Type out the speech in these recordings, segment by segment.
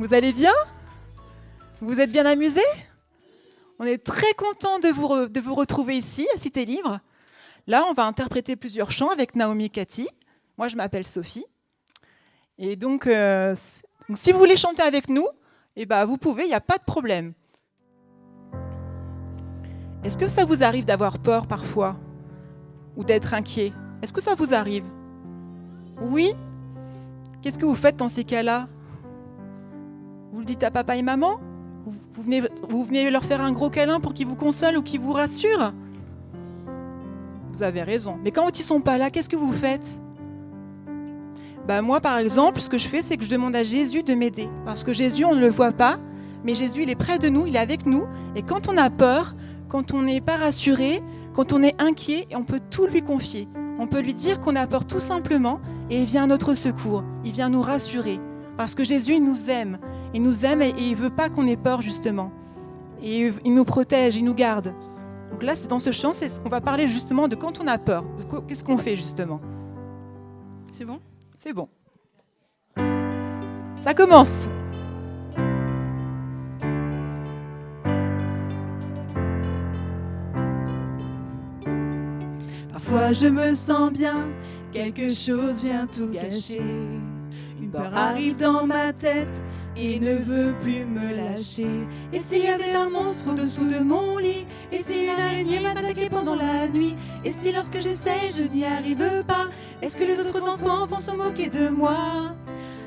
Vous allez bien? Vous êtes bien amusés? On est très content de vous retrouver ici, à Cité Libre. Là, on va interpréter plusieurs chants avec Naomi et Cathy. Moi, je m'appelle Sophie. Et donc, si vous voulez chanter avec nous, vous pouvez, il n'y a pas de problème. Est-ce que ça vous arrive d'avoir peur parfois? Ou d'être inquiet? Est-ce que ça vous arrive? Oui? Qu'est-ce que vous faites dans ces cas-là? Vous le dites à papa et maman? Vous venez leur faire un gros câlin pour qu'ils vous consolent ou qu'ils vous rassurent? Vous avez raison. Mais quand ils ne sont pas là, qu'est-ce que vous faites? Moi, par exemple, ce que je fais, c'est que je demande à Jésus de m'aider. Parce que Jésus, on ne le voit pas, mais Jésus, il est près de nous, il est avec nous. Et quand on a peur, quand on n'est pas rassuré, quand on est inquiet, on peut tout lui confier. On peut lui dire qu'on a peur tout simplement et il vient à notre secours. Il vient nous rassurer. Parce que Jésus, il nous aime. Il nous aime et il ne veut pas qu'on ait peur, justement. Et il nous protège, il nous garde. Donc là, c'est dans ce chant, on va parler justement de quand on a peur. Qu'est-ce qu'on fait, justement? C'est bon? C'est bon. Ça commence. Parfois je me sens bien, quelque chose vient tout gâcher. Une peur arrive dans ma tête et ne veut plus me lâcher. Et s'il y avait un monstre au-dessous de mon lit? Et si une araignée m'attaquait pendant la nuit? Et si lorsque j'essaye je n'y arrive pas? Est-ce que les autres enfants vont se moquer de moi?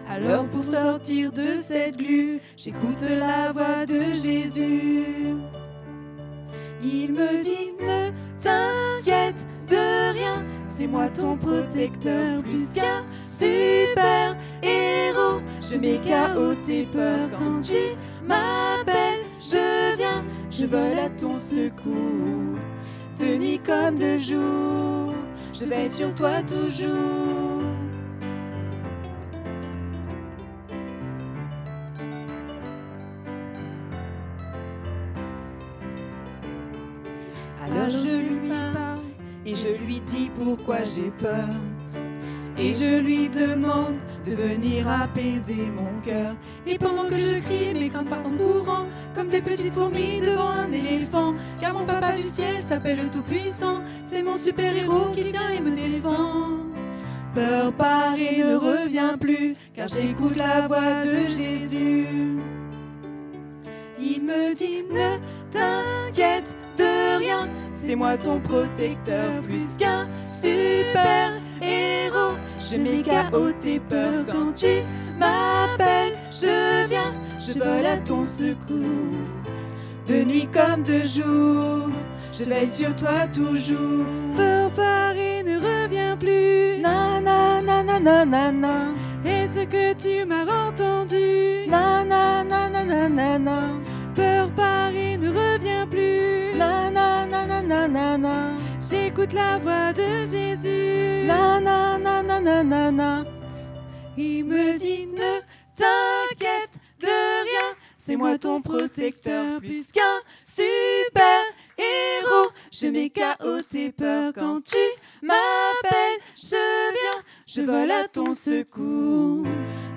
Alors pour sortir de cette glu, j'écoute la voix de Jésus. Il me dit ne t'inquiète de rien, c'est moi ton protecteur plus qu'un super héros. Je mets KO tes peurs quand tu m'appelles, je viens, je vole à ton secours. De nuit comme de jour, je veille sur toi toujours. Alors je lui parle et je lui dis pourquoi j'ai peur. Et je lui demande de venir apaiser mon cœur. Et pendant que je crie, mes craintes partent en courant, comme des petites fourmis devant un éléphant. Car mon papa du ciel s'appelle le Tout-Puissant, c'est mon super-héros qui vient et me défend. Peur paraît ne revient plus, car j'écoute la voix de Jésus. Il me dit ne t'inquiète de rien, c'est moi ton protecteur plus qu'un super héros. Je mets KO tes peurs quand tu m'appelles, je viens, je vole à ton secours. De nuit comme de jour, je veille sur toi toujours. Peur paraît ne revient plus, na na na na na na na. Est-ce que tu m'as entendu? Na na na na na na na. Peur paraît ne revient plus, na na na na na na na. J'écoute la voix de Jésus, na na na na na na na. Il me dit ne t'inquiète de rien, c'est moi ton protecteur plus qu'un super héros. Je mets KO tes peurs quand tu m'appelles, je viens, je vole à ton secours.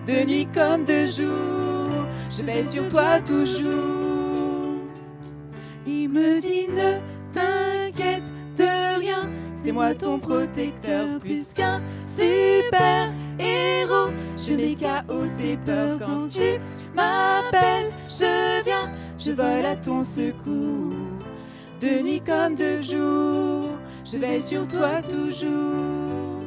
De nuit comme de jour, je veille sur toi toujours. Il me dit ne t'inquiète de rien, c'est moi ton protecteur plus qu'un super héros. Je mets KO tes peurs quand tu m'appelles, je viens, je vole à ton secours. De nuit comme de jour, je veille sur toi toujours.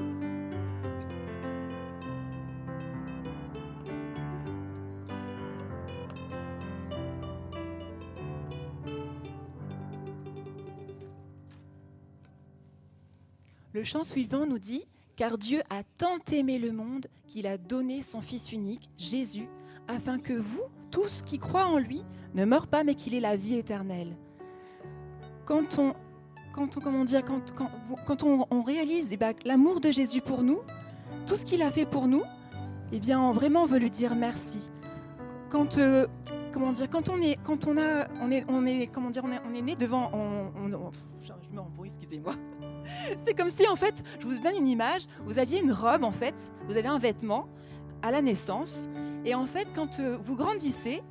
Le chant suivant nous dit « Car Dieu a tant aimé le monde qu'il a donné son Fils unique, Jésus, afin que vous, tous qui croient en lui, ne meurent pas mais qu'il ait la vie éternelle. » Quand on réalise l'amour de Jésus pour nous, tout ce qu'il a fait pour nous, vraiment on veut lui dire merci. Quand on est né devant, je me rembrouille, excusez-moi. C'est comme si, en fait, je vous donne une image, vous aviez une robe, en fait, vous avez un vêtement à la naissance, Et en fait, quand vous grandissez,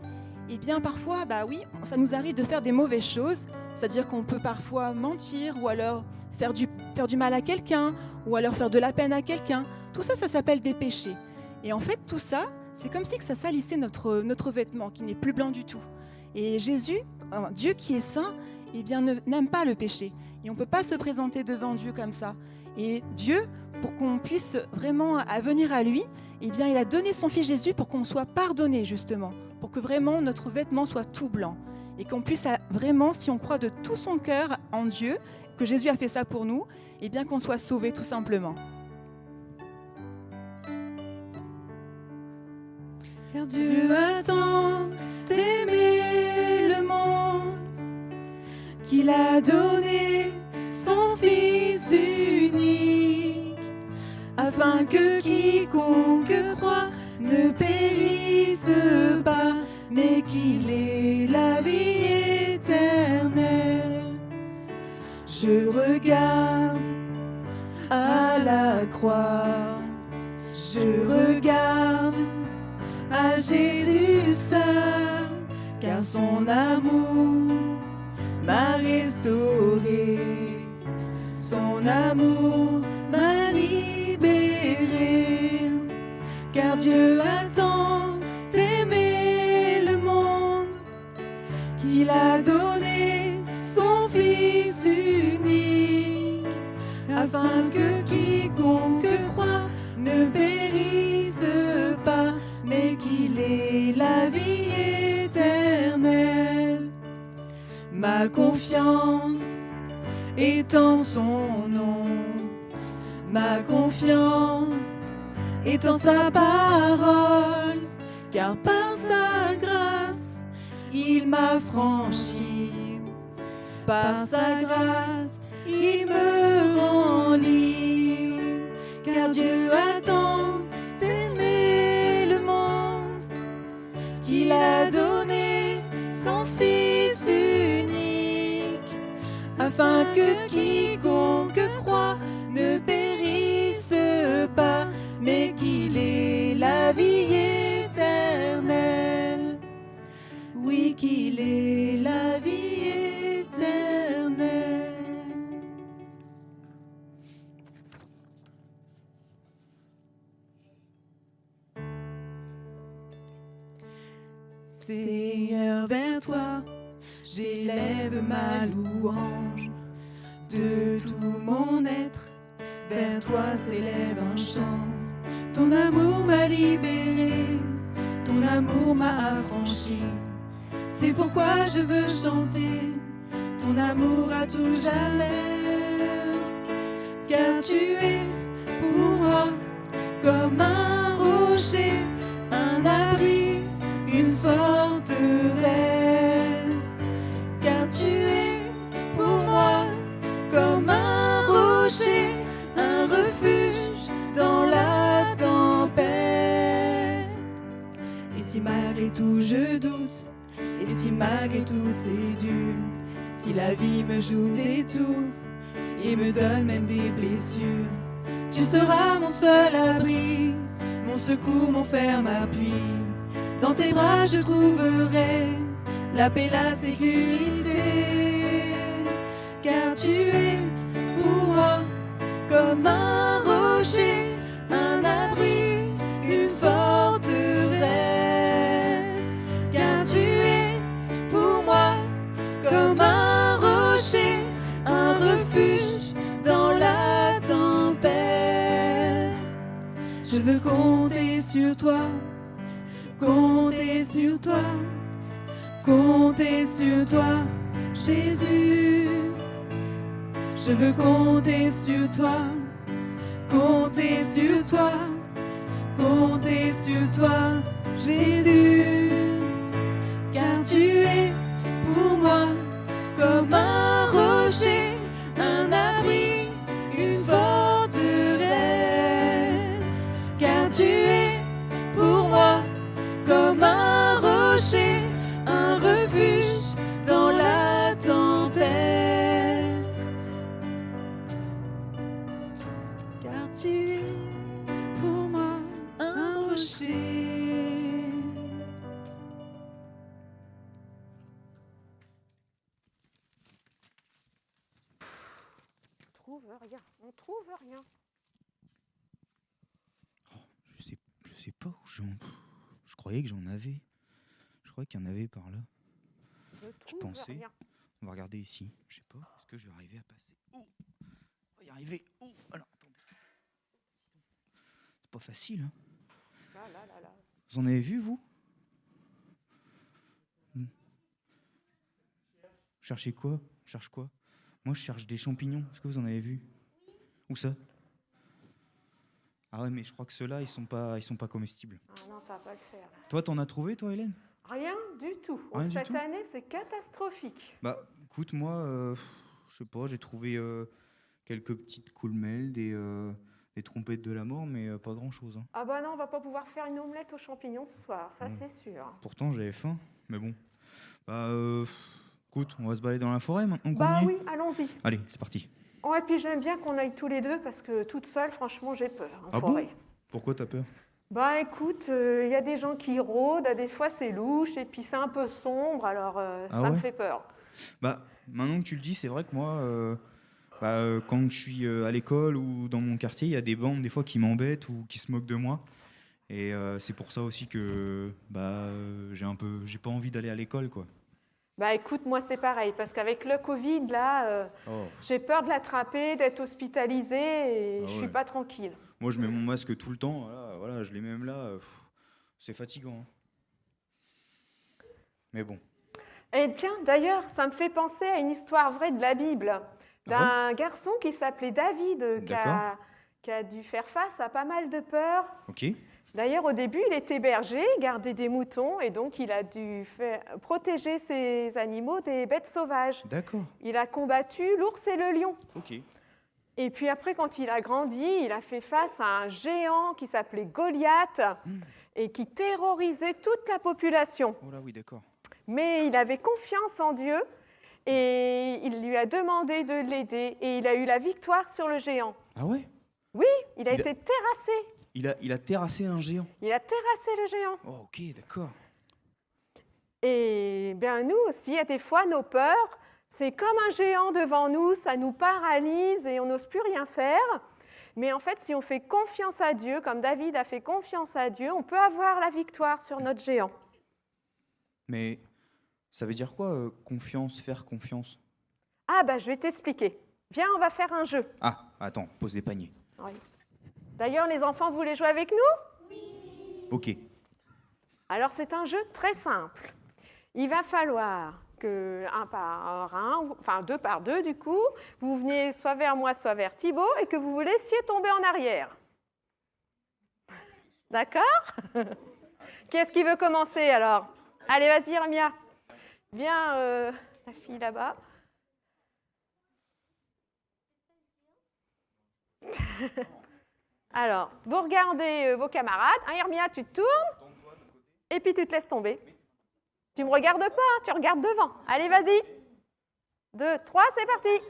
eh bien parfois, oui, ça nous arrive de faire des mauvaises choses. C'est-à-dire qu'on peut parfois mentir ou alors faire du mal à quelqu'un ou alors faire de la peine à quelqu'un. Tout ça, ça s'appelle des péchés. Et en fait, tout ça, c'est comme si que ça salissait notre vêtement qui n'est plus blanc du tout. Et Jésus, Dieu qui est saint, eh bien, n'aime pas le péché. Et on ne peut pas se présenter devant Dieu comme ça. Et Dieu, pour qu'on puisse vraiment venir à lui, eh bien, il a donné son Fils Jésus pour qu'on soit pardonné, justement, pour que vraiment notre vêtement soit tout blanc. Et qu'on puisse vraiment, si on croit de tout son cœur en Dieu, que Jésus a fait ça pour nous, eh bien qu'on soit sauvé tout simplement. Car Dieu a tant aimé le monde qu'il a donné son Fils unique, afin que quiconque croit ne périsse pas, mais qu'il ait la vie éternelle. Je regarde à la croix, je regarde à Jésus seul, car son amour m'a restauré, son amour m'a libéré, car Dieu a tant aimé le monde qu'il a donné son Fils unique, afin que quiconque croit ne périsse pas, mais qu'il ait la vie éternelle. Ma confiance est en son nom, ma confiance est en sa parole, car par sa grâce, il m'a franchi. Par sa grâce, il me rend libre, car Dieu a tant aimé le monde qu'il a donné son Fils unique, afin que quiconque croit ne périsse pas, mais qu'il ait la vie éternelle. Oui, qu'il ait la vie éternelle. Seigneur, vers toi, j'élève ma louange. De tout mon être, vers toi s'élève un chant. Ton amour m'a libéré, ton amour m'a affranchi. C'est pourquoi je veux chanter ton amour à tout jamais. Car tu es pour moi comme un rocher, un abri, une forteresse. Car tu es pour moi comme un rocher, un refuge dans la tempête. Et si malgré tout je doute, et si malgré tout c'est dur, si la vie me joue des tours et me donne même des blessures, tu seras mon seul abri, mon secours, mon ferme appui. Dans tes bras je trouverai la paix, la sécurité. Car tu es pour moi comme un rocher, un abri, une forteresse. Car tu es pour moi comme un rocher, un refuge dans la tempête. Je veux compter sur toi, compter sur toi, compter sur toi, Jésus. Je veux compter sur toi, compter sur toi, compter sur toi, Jésus. Car tu es pour moi comme un rocher, un abri, une forteresse. Car tu es pour moi comme un rocher, un refuge dans la tempête. Car tu es pour moi un rocher. trouve rien. On trouve rien. Je sais pas où je croyais que j'en avais. Je croyais qu'il y en avait par là. Je pensais. rien. On va regarder ici. Je sais pas. Est-ce que je vais arriver à passer? Oh, on va y arriver. Oh, alors attendez. C'est pas facile, hein. Là. Vous en avez vu, vous? Cherchez quoi? Je cherche quoi? Moi, je cherche des champignons. Est-ce que vous en avez vu? Où ça? Ah ouais, mais je crois que ceux-là, ils sont pas comestibles. Ah non, ça va pas le faire. Toi, t'en as trouvé, toi, Hélène? Rien du tout. Rien du Cette tout année, c'est catastrophique. Bah, écoute, moi, je sais pas, j'ai trouvé quelques petites coulmelles, des trompettes de la mort, mais pas grand-chose. Hein. Ah bah non, on va pas pouvoir faire une omelette aux champignons ce soir, ça c'est sûr. Pourtant, j'avais faim, mais bon. Bah, écoute, on va se balader dans la forêt maintenant qu'on Bah y est. oui, allons-y. Allez, c'est parti. Ouais, puis j'aime bien qu'on aille tous les deux parce que toute seule, franchement, j'ai peur en Ah forêt. bon? Pourquoi t'as peur? Bah écoute, il y a des gens qui rôdent, des fois c'est louche et puis c'est un peu sombre, alors ça me fait peur. Bah, maintenant que tu le dis, c'est vrai que moi, quand je suis à l'école ou dans mon quartier, il y a des bandes des fois qui m'embêtent ou qui se moquent de moi. Et c'est pour ça aussi que j'ai pas envie d'aller à l'école, quoi. Bah écoute, moi c'est pareil, parce qu'avec le Covid, là, j'ai peur de l'attraper, d'être hospitalisée et je suis pas tranquille. Moi, je mets mon masque tout le temps, voilà, je l'ai même là. C'est fatigant. Hein. Mais bon. Et tiens, d'ailleurs, ça me fait penser à une histoire vraie de la Bible, d'un garçon qui s'appelait David, qui a dû faire face à pas mal de peurs. Ok. D'ailleurs, au début, il était berger, gardait des moutons, et donc il a dû protéger ses animaux des bêtes sauvages. D'accord. Il a combattu l'ours et le lion. Ok. Et puis après, quand il a grandi, il a fait face à un géant qui s'appelait Goliath et qui terrorisait toute la population. Oh là, oui, d'accord. Mais il avait confiance en Dieu et il lui a demandé de l'aider et il a eu la victoire sur le géant. Ah ouais? Oui, il a été terrassé. Il a terrassé un géant. Il a terrassé le géant. Oh, ok, d'accord. Et bien nous aussi, il y a des fois, nos peurs, c'est comme un géant devant nous, ça nous paralyse et on n'ose plus rien faire. Mais en fait, si on fait confiance à Dieu, comme David a fait confiance à Dieu, on peut avoir la victoire sur notre géant. Mais ça veut dire quoi, confiance, faire confiance? Ah bah je vais t'expliquer. Viens, on va faire un jeu. Ah, attends, pose des paniers. Oui. D'ailleurs, les enfants, vous voulez jouer avec nous? Oui. Ok. Alors, c'est un jeu très simple. Il va falloir que, un par un, enfin 2 par 2 du coup, vous veniez soit vers moi, soit vers Thibaut, et que vous vous laissiez tomber en arrière. D'accord? Qui est-ce qui veut commencer alors? Allez, vas-y, Ramia. Viens, la fille là-bas. Alors, vous regardez vos camarades. Hermia, tu te tournes et puis tu te laisses tomber. Tu ne me regardes pas, hein, tu regardes devant. Allez, vas-y. 2, 3, c'est parti.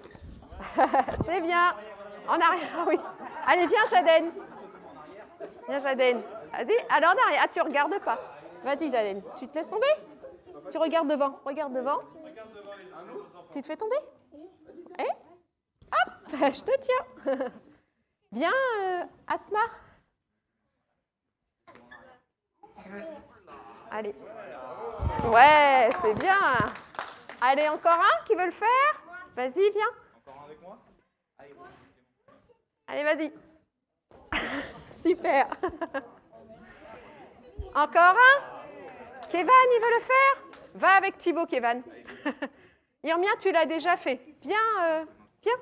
C'est bien. En arrière, oui. Allez, viens, Jaden. Viens, Jaden. Vas-y. Allez, en arrière. Ah, tu ne regardes pas. Vas-y, Jaden. Tu te laisses tomber? Tu regardes devant. Regarde devant. Tu te fais tomber? Et hop, je te tiens. Viens, Asma. Allez. Ouais, c'est bien. Allez, encore un qui veut le faire? Vas-y, viens. Encore un avec moi? Allez, vas-y. Super. Encore un? Kévan, il veut le faire? Va avec Thibaut, Kévan. Irmia, tu l'as déjà fait. Viens, viens.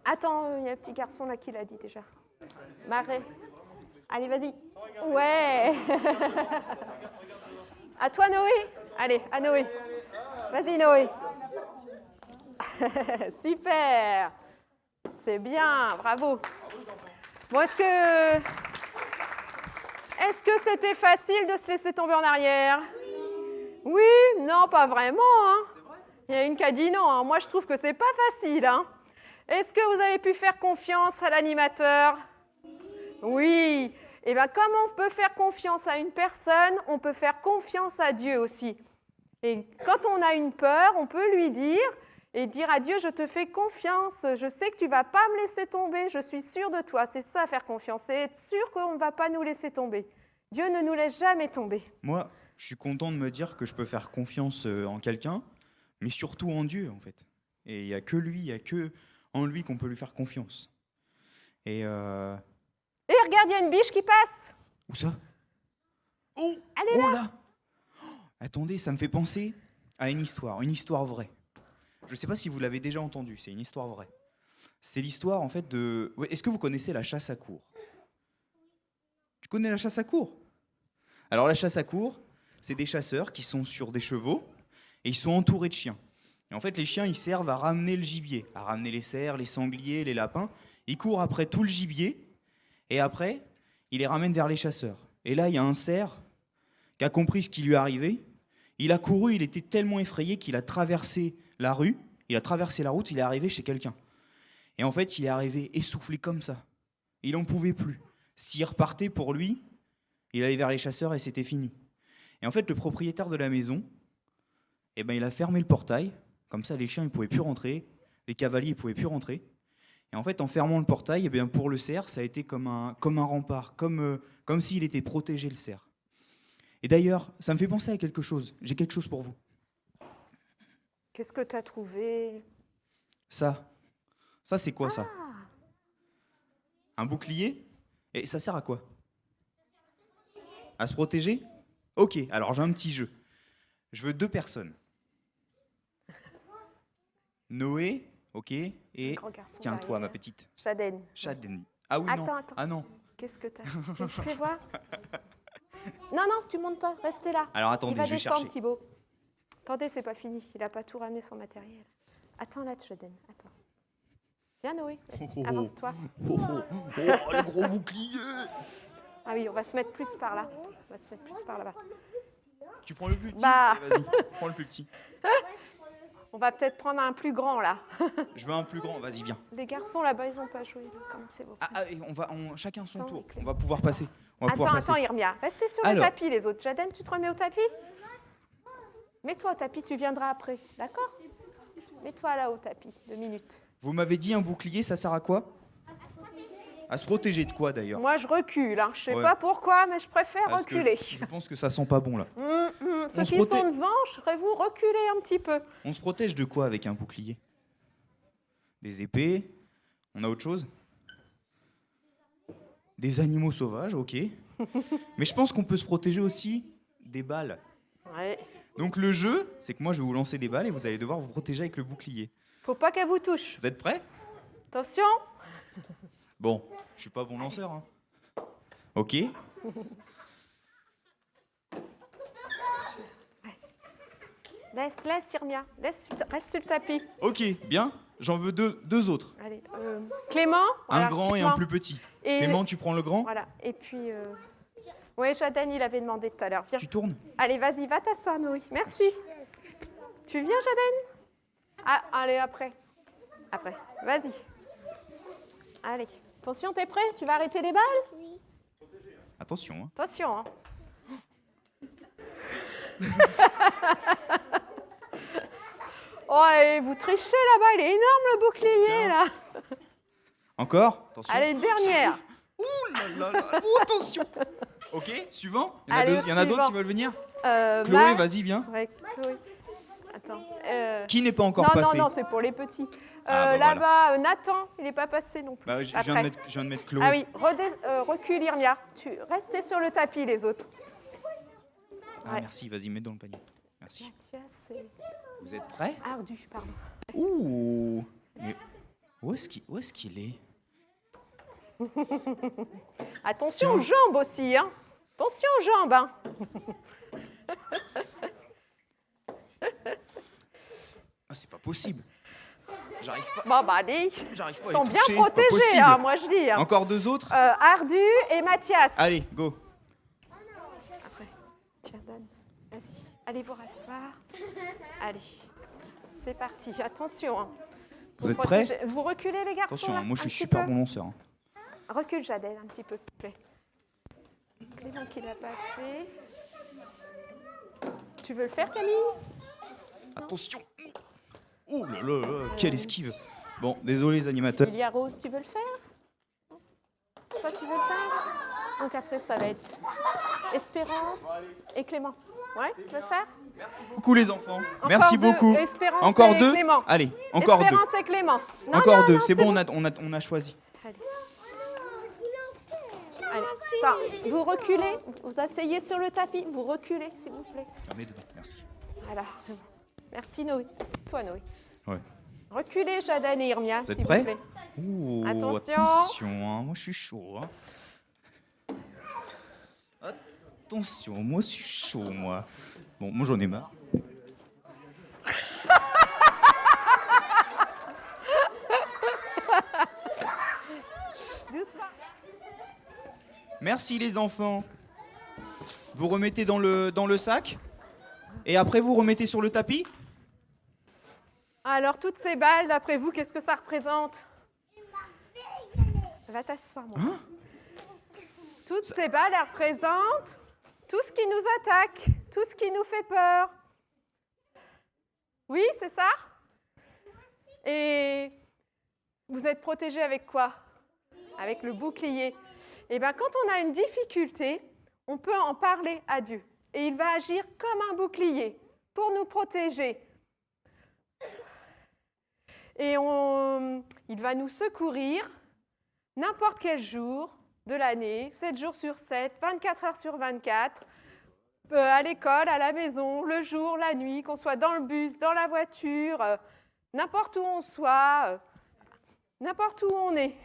Attends, il y a un petit garçon là qui l'a dit déjà. Marais. Allez, vas-y. Ouais. À toi, Noé. Allez, à Noé. Vas-y, Noé. Super. C'est bien, bravo. Bon, est-ce que c'était facile de se laisser tomber en arrière? Oui, non, pas vraiment. Hein. Il y a une qui a dit non. Hein. Moi, je trouve que c'est pas facile. Hein. Est-ce que vous avez pu faire confiance à l'animateur? Oui. Et bien, comme on peut faire confiance à une personne, on peut faire confiance à Dieu aussi. Et quand on a une peur, on peut lui dire, Et dire à Dieu, je te fais confiance, je sais que tu ne vas pas me laisser tomber, je suis sûre de toi. C'est ça, faire confiance, c'est être sûr qu'on ne va pas nous laisser tomber. Dieu ne nous laisse jamais tomber. Moi, je suis content de me dire que je peux faire confiance en quelqu'un, mais surtout en Dieu, en fait. Et il n'y a que lui, il n'y a que en lui qu'on peut lui faire confiance. Et regarde, il y a une biche qui passe. où ça? Oh, Elle est là. Oh, attendez, ça me fait penser à une histoire vraie. Je ne sais pas si vous l'avez déjà entendu, c'est une histoire vraie. C'est l'histoire, en fait, de... Ouais, est-ce que vous connaissez la chasse à courre? Tu connais la chasse à courre? Alors, la chasse à courre, c'est des chasseurs qui sont sur des chevaux et ils sont entourés de chiens. Et en fait, les chiens, ils servent à ramener le gibier, à ramener les cerfs, les sangliers, les lapins. Ils courent après tout le gibier et après, ils les ramènent vers les chasseurs. Et là, il y a un cerf qui a compris ce qui lui arrivait. Il a couru, il était tellement effrayé qu'il a traversé la rue, il a traversé la route, il est arrivé chez quelqu'un. Et en fait, il est arrivé essoufflé comme ça. Il n'en pouvait plus. S'il repartait pour lui, il allait vers les chasseurs et c'était fini. Et en fait, le propriétaire de la maison, eh ben, il a fermé le portail. Comme ça, les chiens ne pouvaient plus rentrer, les cavaliers ne pouvaient plus rentrer. Et en fait, en fermant le portail, eh bien, pour le cerf, ça a été comme un rempart, comme s'il était protégé, le cerf. Et d'ailleurs, ça me fait penser à quelque chose. J'ai quelque chose pour vous. Qu'est-ce que tu as trouvé? Ça, c'est quoi ça? Un bouclier? Et ça sert à quoi? À se protéger? Ok, alors j'ai un petit jeu. Je veux 2 personnes. Noé, ok, et Grand garçon tiens, derrière. toi, ma petite. Shaden. Shaden. Ah oui, non. Attends. Ah non. Qu'est-ce que tu as? Fais voir. Non, tu montes pas, restez là. Alors attendez, Il va je vais descendre, chercher. Thibaut. Attendez, c'est pas fini. Il n'a pas tout ramené son matériel. Attends là, Shaden. Attends. Viens, Noé. Vas-y, avance-toi. Oh, le gros bouclier! Ah oui, on va se mettre plus par là. On va se mettre plus par là-bas. Tu prends le plus petit? Bah. Allez, vas-y, prends le plus petit. On va peut-être prendre un plus grand là. Je veux un plus grand, vas-y, viens. Les garçons là-bas, ils n'ont pas joué. Comment c'est beau. Et chacun son Attends, tour. les clés. On va pouvoir passer. On va pouvoir passer. Attends, Irmia. Restez sur le Alors. tapis, les autres. Jaden, tu te remets au tapis? Mets-toi au tapis, tu viendras après. D'accord? Mets-toi là au tapis, 2 minutes. Vous m'avez dit un bouclier, ça sert à quoi? À se protéger de quoi d'ailleurs? Moi, je recule. Hein. Je sais Ouais. pas pourquoi, mais je préfère Parce que reculer. je pense que ça sent pas bon là. Ceux se qui protège. sont devant, je ferai vous reculer un petit peu. On se protège de quoi avec un bouclier? Des épées? On a autre chose? Des animaux sauvages, ok. Mais je pense qu'on peut se protéger aussi des balles. Ouais. Donc le jeu, c'est que moi je vais vous lancer des balles et vous allez devoir vous protéger avec le bouclier. Faut pas qu'elle vous touche. Vous êtes prêts? Attention. Bon, je suis pas bon lanceur. Hein. Ok. Laisse, Irmia. Reste sur le tapis. Ok, bien. J'en veux deux autres. Allez. Clément. Un voilà, grand et un plus petit. Et Clément, tu prends le grand? Voilà. Et puis. Oui, Jaden, il avait demandé tout à l'heure. Viens. Tu tournes? Allez, vas-y, va t'asseoir, Noé. Merci. Tu viens, Jaden? Ah, allez, après. Après. Vas-y. Allez. Attention, t'es prêt? Tu vas arrêter les balles? Attention. Hein. Attention, hein. Oh, et vous trichez là-bas, il est énorme le bouclier, Tiens. là. Encore? Attention. Allez, une dernière. Ouh là là là. Oh, attention. Ok, suivant. Il y en a, Allez, il y en a d'autres suivant. qui veulent venir? Chloé, Chloé, vas-y, viens. Ouais, Chloé. Attends. Qui n'est pas encore non, passé? non, c'est pour les petits. Ah, bah, là-bas, Nathan, il n'est pas passé non plus. Bah, je Après. viens de mettre Chloé. Ah oui, recule, Irmia. Restez sur le tapis, les autres. Ah, Ouais. merci, vas-y, mets dans le panier. Merci. Mathias, c'est Vous êtes prêts? ardu, pardon. Ouh. Mais où est-ce qu'il est? Attention aux Tiens. jambes aussi, hein. Attention aux jambes, hein. Ah, c'est pas possible. J'arrive pas. Bon, bah, allez. J'arrive pas Ils à sont les bien toucher, pas protégés, possible. hein, moi je dis. Hein. Encore 2 autres? Ardu et Mathias. Allez, go. Après. Tiens, donne. Vas-y. Allez vous rasseoir. Allez. C'est parti. Attention. Hein. Vous êtes prêts? Vous reculez, les garçons. Attention, là, moi je un suis petit super peu. bon lanceur. Hein. Recule, Jaden, un petit peu, s'il te plaît. Clément qui l'a pas fait. Tu veux le faire, Camille? Attention. Oh là là là, quelle esquive. Bon, désolé les animateurs. Il y a Rose, tu veux le faire? Toi, tu veux le faire? Donc après, ça va être Espérance et Clément. Ouais, tu veux le faire? Beaucoup les enfants. Encore Merci deux. beaucoup. Espérance Encore et deux. Clément. Allez, encore deux. Espérance et Clément. Non, Encore non, deux. non, C'est bon, on a choisi. Allez. Allez. Attends, vous reculez, vous asseyez sur le tapis, vous reculez s'il vous plaît. On est dedans, merci. Voilà. Merci Noé. C'est toi Noé. Ouais. Reculez Jadan et Irmia, Vous êtes s'il vous prêts? plaît. Oh, Attention. attention, hein, moi je suis chaud. Hein. Attention, moi je suis chaud, moi. Bon, moi j'en ai marre. Doucement. Merci les enfants. Vous remettez dans le sac et après vous remettez sur le tapis. Alors, toutes ces balles, d'après vous, qu'est-ce que ça représente? Va t'asseoir, moi. Hein? Toutes ces balles, elles représentent tout ce qui nous attaque, tout ce qui nous fait peur. Oui, c'est ça? Et vous êtes protégés avec quoi? Avec le bouclier. Et bien, quand on a une difficulté, on peut en parler à Dieu. Et il va agir comme un bouclier pour nous protéger. Et il va nous secourir n'importe quel jour de l'année, 7 jours sur 7, 24 heures sur 24, à l'école, à la maison, le jour, la nuit, qu'on soit dans le bus, dans la voiture, n'importe où on soit, n'importe où on est.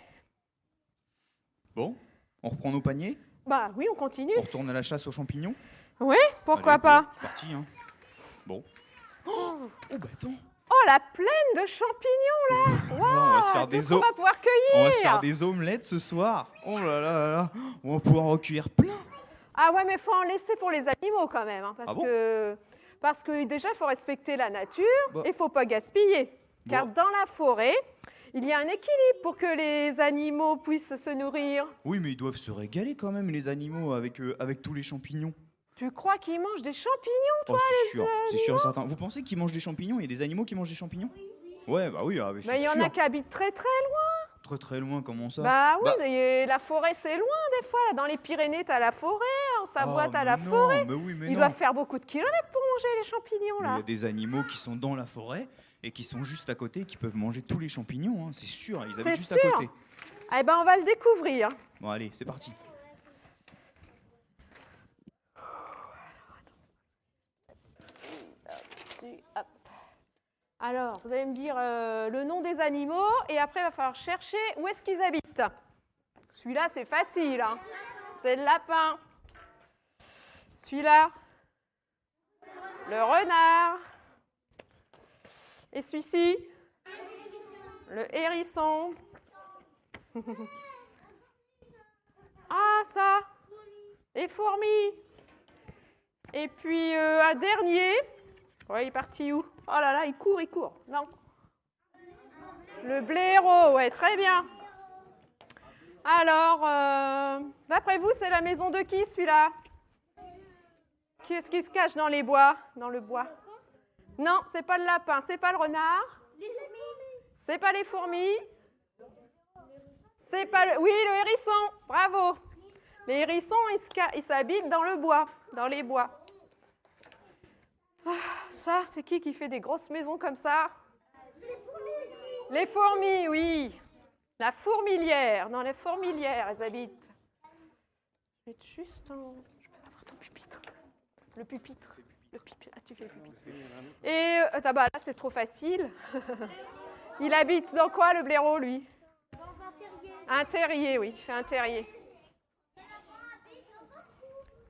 Bon, on reprend nos paniers. Bah oui, on continue. On retourne à la chasse aux champignons. Oui, pourquoi Allez, pas. C'est parti, hein. Bon. Oh bah attends. Oh, la plaine de champignons, là. On va se faire Tout des ce qu'on os. va pouvoir cueillir. On va se faire des omelettes ce soir. Oh là là là là. On va pouvoir en cuire plein. Ah ouais, mais il faut en laisser pour les animaux quand même, hein, Ah bon? parce que déjà, il faut respecter la nature Bah. et il ne faut pas gaspiller. Car Bon. dans la forêt, il y a un équilibre pour que les animaux puissent se nourrir. Oui, mais ils doivent se régaler quand même, les animaux, avec tous les champignons. Tu crois qu'ils mangent des champignons? Oh, c'est sûr et certain. Vous pensez qu'ils mangent des champignons? Il y a des animaux qui mangent des champignons? Ouais, bah oui, ah, mais Mais c'est il y en sûr. a qui habitent très très loin. Très très loin, comment ça? Bah oui, Bah. et la forêt c'est loin des fois. Dans les Pyrénées, tu as la forêt, en Savoie, Oh, tu as mais la non, forêt. Mais oui, mais Ils non. doivent faire beaucoup de kilomètres pour manger les champignons Mais il là. y a des animaux qui sont dans la forêt et qui sont juste à côté, qui peuvent manger tous les champignons, hein, c'est sûr, ils C'est habitent juste sûr. à côté. Eh ben on va le découvrir. Bon, allez, c'est parti. Hop. Alors, vous allez me dire le nom des animaux et après, il va falloir chercher où est-ce qu'ils habitent. Celui-là, c'est facile. Hein. C'est le lapin. Celui-là, le renard. Et celui-ci, le hérisson. Ah, ça, les fourmis. Et puis, un dernier. Ouais, il est parti où? Oh là là, il court. Non. Le blaireau, ouais, très bien. Alors, d'après vous, c'est la maison de qui, celui-là? Qui est-ce qui se cache dans les bois? Dans le bois? Non, c'est pas le lapin, c'est pas le renard. C'est pas les fourmis. C'est pas le... Oui, le hérisson, bravo. Les hérissons, ils s'habitent dans le bois, dans les bois. Ah, ça, c'est qui fait des grosses maisons comme ça? Les fourmis, oui. La fourmilière. Dans les fourmilières, elles habitent. Je vais être juste en... Je peux avoir ton pupitre. Le pupitre. Ah, tu fais le pupitre. Et bah, là, c'est trop facile. Il habite dans quoi, le blaireau, lui? Un terrier, oui. Il fait un terrier.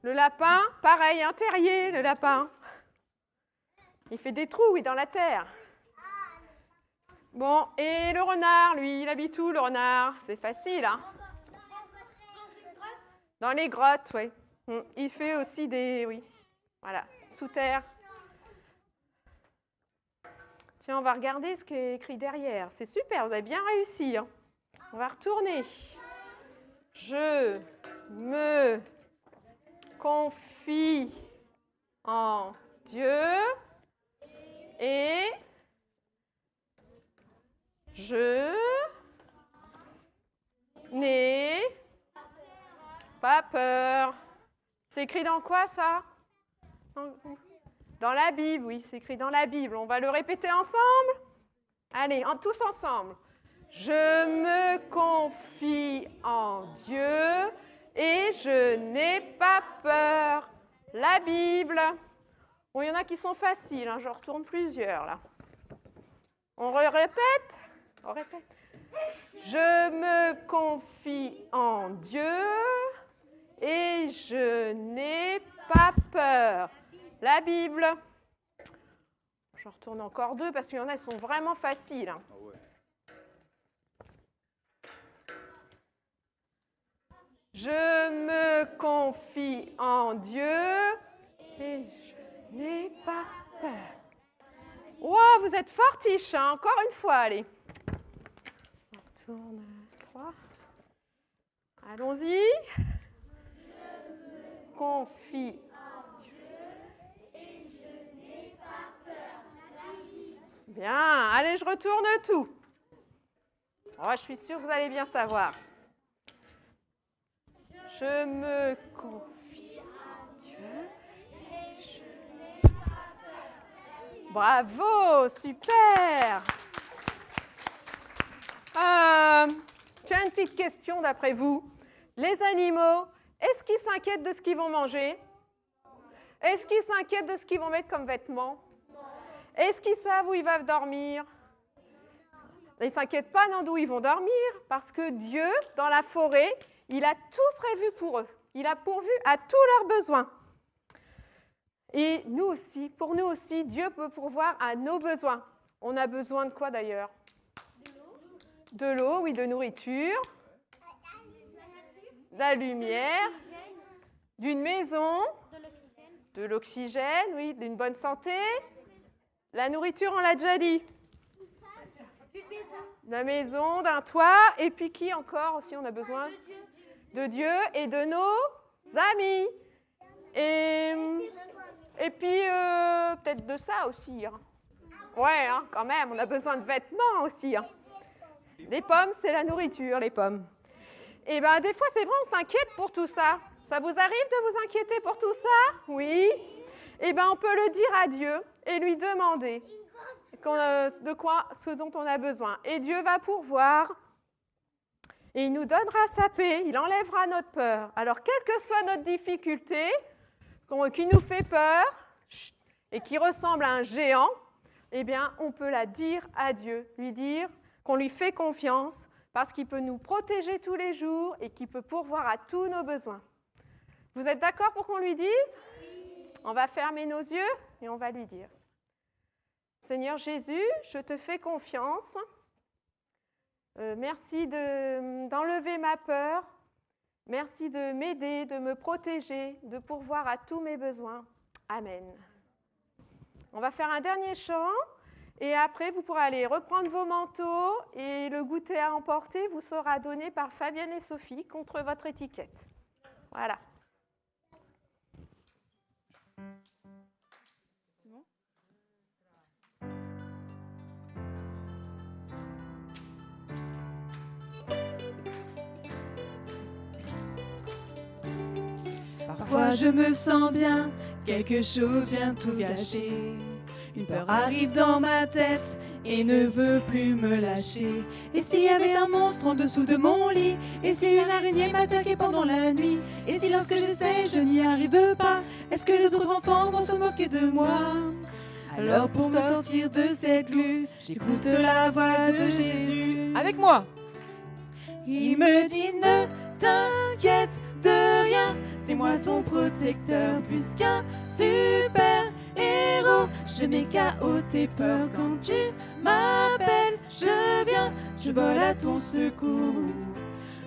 Le lapin, pareil, un terrier, le lapin. Il fait des trous, oui, dans la terre. Bon, et le renard, lui, il habite où, le renard? C'est facile, hein? Dans les grottes, oui. Il fait aussi des... Oui, voilà, sous terre. Tiens, on va regarder ce qui est écrit derrière. C'est super, vous avez bien réussi. Hein? On va retourner. Je me confie en Dieu et Je n'ai pas peur. C'est écrit dans quoi, ça? Dans la Bible, oui, c'est écrit dans la Bible. On va le répéter ensemble? Allez, tous ensemble. Je me confie en Dieu et je n'ai pas peur. La Bible. Bon, il y en a qui sont faciles, hein, je retourne plusieurs, là. On répète? On répète. Je me confie en Dieu et je n'ai pas peur. La Bible. Je retourne encore deux parce qu'il y en a qui sont vraiment faciles. Hein. Je me confie en Dieu et je n'ai pas peur. Wow, vous êtes fortiches, hein. Encore une fois, allez. On retourne 3. Allons-y. Je me confie en Dieu et je n'ai pas peur. Bien, allez, je retourne tout. Oh, je suis sûre que vous allez bien savoir. Je me confie en Dieu et je n'ai pas peur. Bravo, super. Tiens, une petite question d'après vous. Les animaux, est-ce qu'ils s'inquiètent de ce qu'ils vont manger? Est-ce qu'ils s'inquiètent de ce qu'ils vont mettre comme vêtements? Est-ce qu'ils savent où ils vont dormir? Ils ne s'inquiètent pas d'où ils vont dormir parce que Dieu, dans la forêt, il a tout prévu pour eux. Il a pourvu à tous leurs besoins. Et nous aussi, pour nous aussi, Dieu peut pourvoir à nos besoins. On a besoin de quoi d'ailleurs? De l'eau, oui, de nourriture, de la lumière, d'une maison, de l'oxygène, oui, d'une bonne santé. La nourriture, on l'a déjà dit. D'une maison, d'un toit. Et puis qui encore aussi on a besoin? De Dieu et de nos amis. Et puis peut-être de ça aussi. Hein. Ouais, hein, quand même, on a besoin de vêtements aussi. Hein. Les pommes, c'est la nourriture, les pommes. Et bien, des fois, c'est vrai, on s'inquiète pour tout ça. Ça vous arrive de vous inquiéter pour tout ça? Oui. Et bien, on peut le dire à Dieu et lui demander ce dont on a besoin. Et Dieu va pourvoir. Et il nous donnera sa paix, il enlèvera notre peur. Alors, quelle que soit notre difficulté, qui nous fait peur et qui ressemble à un géant, eh bien, on peut la dire à Dieu, lui dire qu'on lui fait confiance parce qu'il peut nous protéger tous les jours et qu'il peut pourvoir à tous nos besoins. Vous êtes d'accord pour qu'on lui dise? On va fermer nos yeux et on va lui dire. Seigneur Jésus, je te fais confiance. Merci d'enlever ma peur. Merci de m'aider, de me protéger, de pourvoir à tous mes besoins. Amen. On va faire un dernier chant et après vous pourrez aller reprendre vos manteaux et le goûter à emporter vous sera donné par Fabienne et Sophie contre votre étiquette. Voilà. Parfois je me sens bien, quelque chose vient tout gâcher. Une peur arrive dans ma tête et ne veut plus me lâcher. Et s'il y avait un monstre en dessous de mon lit? Et si une araignée m'attaquait pendant la nuit? Et si lorsque j'essaie je n'y arrive pas? Est-ce que les autres enfants vont se moquer de moi? Alors pour sortir de cette glu, j'écoute la voix de Jésus. Avec moi. Il me dit ne t'inquiète de rien, c'est moi ton protecteur plus qu'un super héros. Je mets KO tes peurs quand tu m'appelles, je viens, je vole à ton secours.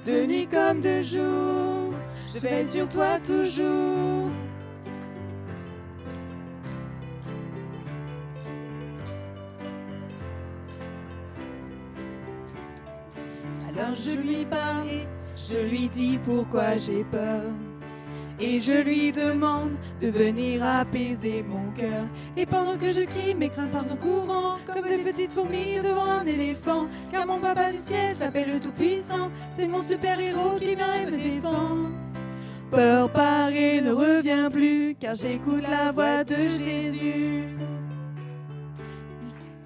De nuit comme de jour, je veille sur toi toujours. Alors je lui parle et je lui dis pourquoi j'ai peur. Et je lui demande de venir apaiser mon cœur. Et pendant que je crie, mes craintes partent en courant, comme des petites fourmis devant un éléphant. Car mon papa du ciel s'appelle le Tout-Puissant, c'est mon super-héros qui vient et me défend. Peur paraît ne revient plus, car j'écoute la voix de Jésus.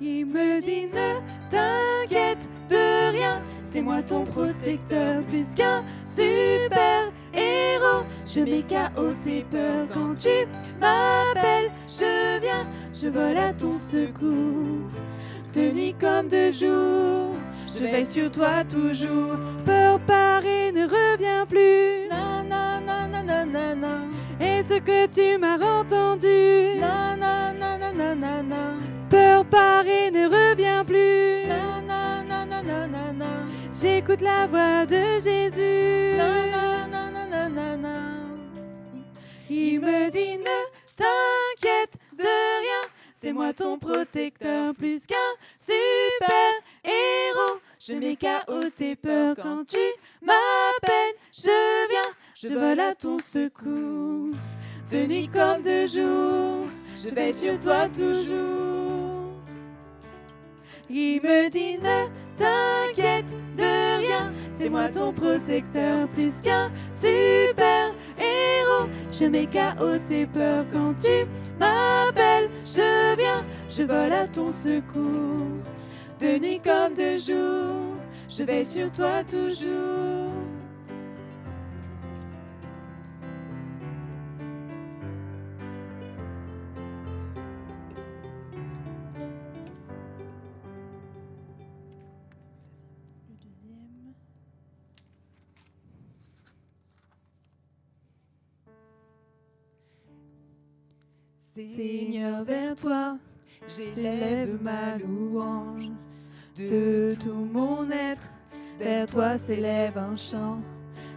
Il me dit ne t'inquiète de rien, c'est moi ton protecteur, plus qu'un super-héros. Je mets KO tes peurs quand tu m'appelles, je viens, je vole à ton secours. De nuit comme de jour, je veille sur toi toujours. Peur paraît ne revient plus, na na na na na na na. Est-ce que tu m'as entendu? Na na na na na na na. Peur paraît ne revient plus, na na na na na na na. J'écoute la voix de Jésus, na na na na na na na. Il me dit ne t'inquiète de rien, c'est moi ton protecteur, plus qu'un super-héros. Je mets KO tes peurs quand tu m'appelles, je viens, je vole à ton secours. De nuit comme de jour, je veille sur toi toujours. Il me dit ne t'inquiète de rien, c'est moi ton protecteur, plus qu'un super-héros. Je mets KO tes peurs quand tu m'appelles, je viens, je vole à ton secours. De nuit comme de jour, je veille sur toi toujours. Seigneur, vers toi, j'élève ma louange. De tout mon être, vers toi s'élève un chant.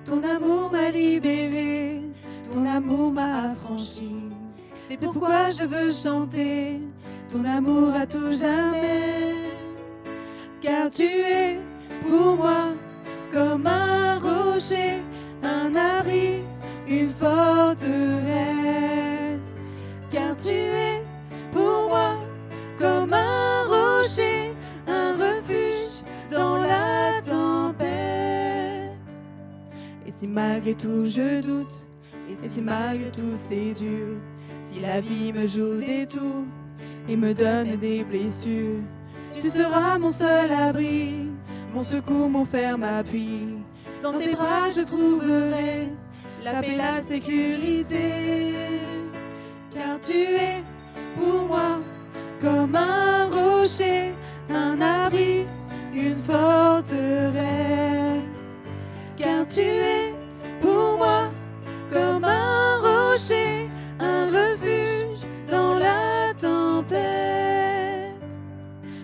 Ton amour m'a libéré, ton amour m'a affranchi. C'est pourquoi je veux chanter ton amour à tout jamais. Car tu es pour moi comme un rocher, un abri, une forteresse. Car tu es pour moi comme un rocher, un refuge dans la tempête. Et si malgré tout je doute, et si malgré tout c'est dur, si la vie me joue des tours et me donne des blessures, tu seras mon seul abri, mon secours, mon ferme appui. Dans tes bras je trouverai la paix, la sécurité. Car tu es pour moi comme un rocher, un abri, une forteresse. Car tu es pour moi comme un rocher, un refuge dans la tempête.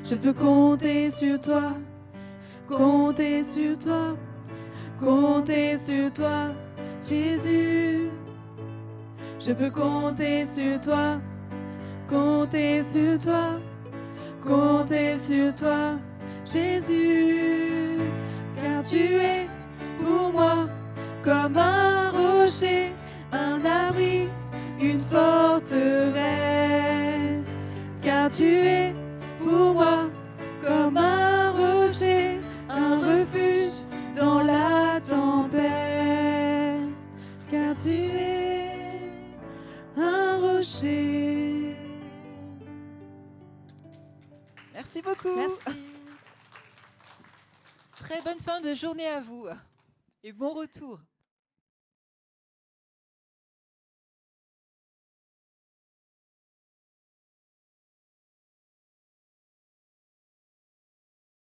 Je peux compter sur toi, compter sur toi, compter sur toi, Jésus. Je peux compter sur toi, compter sur toi, compter sur toi, Jésus. Car tu es pour moi comme un rocher, un abri, une forteresse. Car tu es pour moi comme un rocher, un refuge dans la tempête. Car tu es un rocher. Merci beaucoup. Merci. Très bonne fin de journée à vous et bon retour.